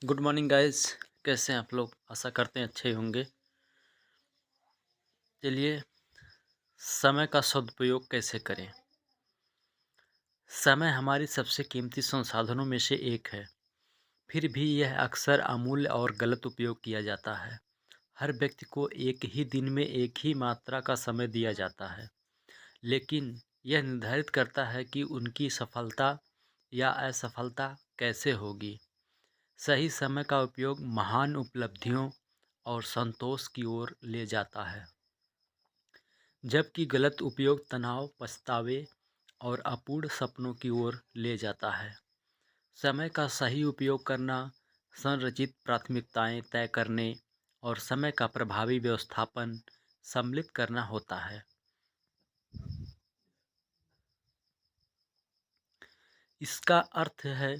Good morning guys. कैसे हैं आप लोग? आशा करते हैं अच्छे ही होंगे। चलिए, समय का सदुपयोग कैसे करें। समय हमारी सबसे कीमती संसाधनों में से एक है। फिर भी यह अक्सर अमूल्य और गलत उपयोग किया जाता है। हर व्यक्ति को एक ही दिन में एक ही मात्रा का समय दिया जाता है, लेकिन यह निर्धारित करता है कि उनकी सफलता या असफलता कैसे होगी। सही समय का उपयोग महान उपलब्धियों और संतोष की ओर ले जाता है, जबकि गलत उपयोग तनाव, पछतावे और अपूर्ण सपनों की ओर ले जाता है। समय का सही उपयोग करना संरचित प्राथमिकताएं तय करने और समय का प्रभावी व्यवस्थापन सम्मिलित करना होता है। इसका अर्थ है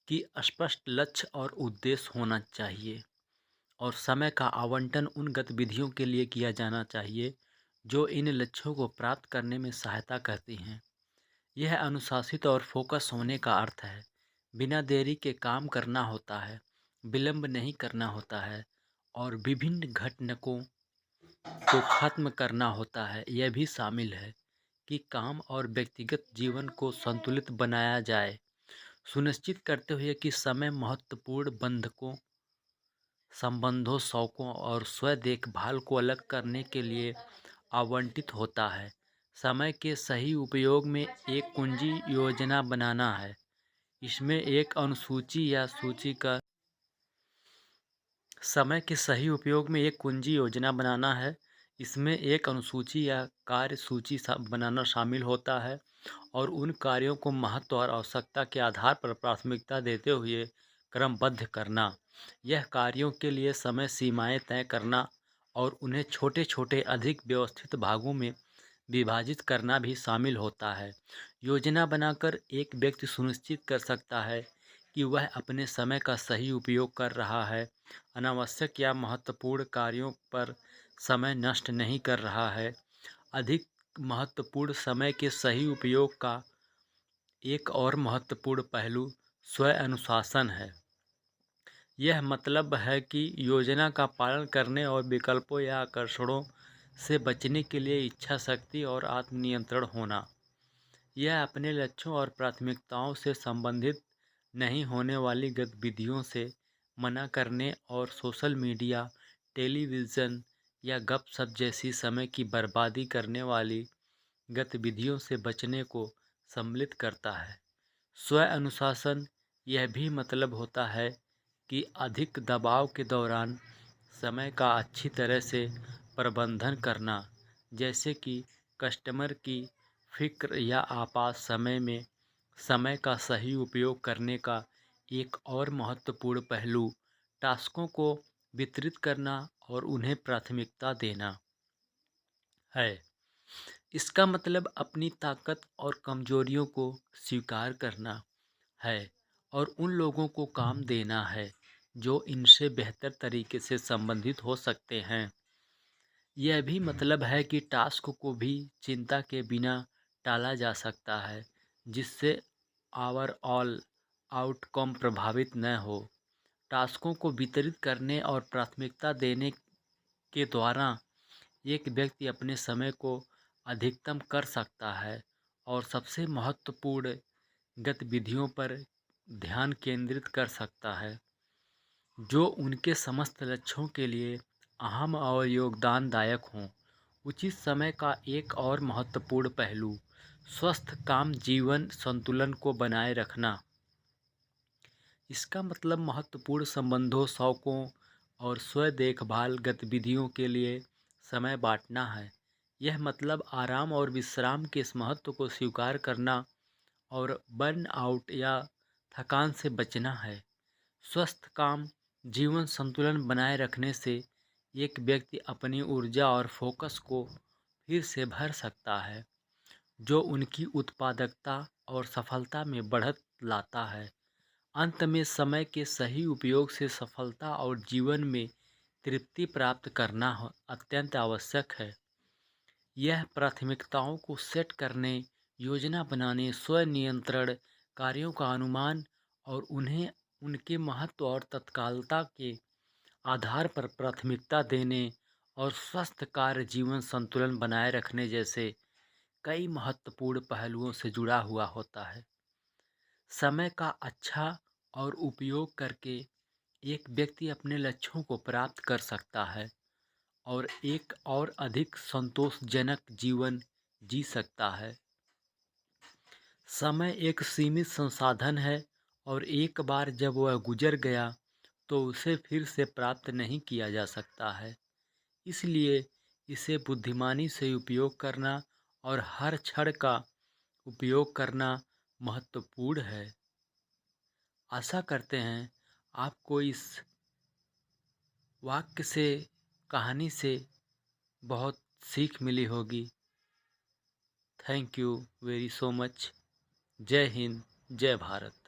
कि स्पष्ट लक्ष्य और उद्देश्य होना चाहिए और समय का आवंटन उन गतिविधियों के लिए किया जाना चाहिए जो इन लक्ष्यों को प्राप्त करने में सहायता करती हैं। यह अनुशासित और फोकस होने का अर्थ है। बिना देरी के काम करना होता है, विलंब नहीं करना होता है और विभिन्न घटनाओं को खत्म करना होता है। यह भी शामिल है कि काम और व्यक्तिगत जीवन को संतुलित बनाया जाए, सुनिश्चित करते हुए कि समय महत्वपूर्ण बंधकों, संबंधों, शौकों और स्व देखभाल को अलग करने के लिए आवंटित होता है। समय के सही उपयोग में एक कुंजी योजना बनाना है। इसमें एक अनुसूची या सूची का समय के सही उपयोग में एक कुंजी योजना बनाना है। इसमें एक अनुसूची या कार्य सूची बनाना शामिल होता है और उन कार्यों को महत्व और आवश्यकता के आधार पर प्राथमिकता देते हुए क्रमबद्ध करना। यह कार्यों के लिए समय सीमाएं तय करना और उन्हें छोटे छोटे अधिक व्यवस्थित भागों में विभाजित करना भी शामिल होता है। योजना बनाकर एक व्यक्ति सुनिश्चित कर सकता है कि वह अपने समय का सही उपयोग कर रहा है, अनावश्यक या महत्वपूर्ण कार्यों पर समय नष्ट नहीं कर रहा है। अधिक महत्वपूर्ण समय के सही उपयोग का एक और महत्वपूर्ण पहलू स्व अनुशासन है। यह मतलब है कि योजना का पालन करने और विकल्पों या आकर्षणों से बचने के लिए इच्छा शक्ति और आत्मनियंत्रण होना। यह अपने लक्ष्यों और प्राथमिकताओं से संबंधित नहीं होने वाली गतिविधियों से मना करने और सोशल मीडिया, टेलीविज़न या गपशप जैसी समय की बर्बादी करने वाली गतिविधियों से बचने को सम्मिलित करता है। स्व अनुशासन यह भी मतलब होता है कि अधिक दबाव के दौरान समय का अच्छी तरह से प्रबंधन करना, जैसे कि कस्टमर की फ़िक्र या आपात समय में समय का सही उपयोग करने का एक और महत्वपूर्ण पहलू टास्कों को वितरित करना और उन्हें प्राथमिकता देना है। इसका मतलब अपनी ताकत और कमजोरियों को स्वीकार करना है और उन लोगों को काम देना है जो इनसे बेहतर तरीके से संबंधित हो सकते हैं। यह भी मतलब है कि टास्क को भी चिंता के बिना टाला जा सकता है, जिससे ओवरऑल आउटकम प्रभावित न हो। टास्कों को वितरित करने और प्राथमिकता देने के द्वारा एक व्यक्ति अपने समय को अधिकतम कर सकता है और सबसे महत्वपूर्ण गतिविधियों पर ध्यान केंद्रित कर सकता है, जो उनके समस्त लक्ष्यों के लिए अहम और योगदानदायक हों। उचित समय का एक और महत्वपूर्ण पहलू स्वस्थ काम जीवन संतुलन को बनाए रखना। इसका मतलब महत्वपूर्ण संबंधों, शौकों और स्व देखभाल गतिविधियों के लिए समय बांटना है। यह मतलब आराम और विश्राम के इस महत्व को स्वीकार करना और बर्नआउट या थकान से बचना है। स्वस्थ काम जीवन संतुलन बनाए रखने से एक व्यक्ति अपनी ऊर्जा और फोकस को फिर से भर सकता है, जो उनकी उत्पादकता और सफलता में बढ़त लाता है। अंत में समय के सही उपयोग से सफलता और जीवन में तृप्ति प्राप्त करना अत्यंत आवश्यक है। यह प्राथमिकताओं को सेट करने, योजना बनाने, स्व नियंत्रण, कार्यों का अनुमान और उन्हें उनके महत्व और तत्कालता के आधार पर प्राथमिकता देने और स्वस्थ कार्य जीवन संतुलन बनाए रखने जैसे कई महत्वपूर्ण पहलुओं से जुड़ा हुआ होता है। समय का अच्छा और उपयोग करके एक व्यक्ति अपने लक्ष्यों को प्राप्त कर सकता है और एक और अधिक संतोषजनक जीवन जी सकता है। समय एक सीमित संसाधन है और एक बार जब वह गुजर गया तो उसे फिर से प्राप्त नहीं किया जा सकता है। इसलिए इसे बुद्धिमानी से उपयोग करना और हर क्षण का उपयोग करना महत्वपूर्ण है। आशा करते हैं आपको इस वाक्य से, कहानी से बहुत सीख मिली होगी। Thank you very so much. जय हिंद, जय भारत।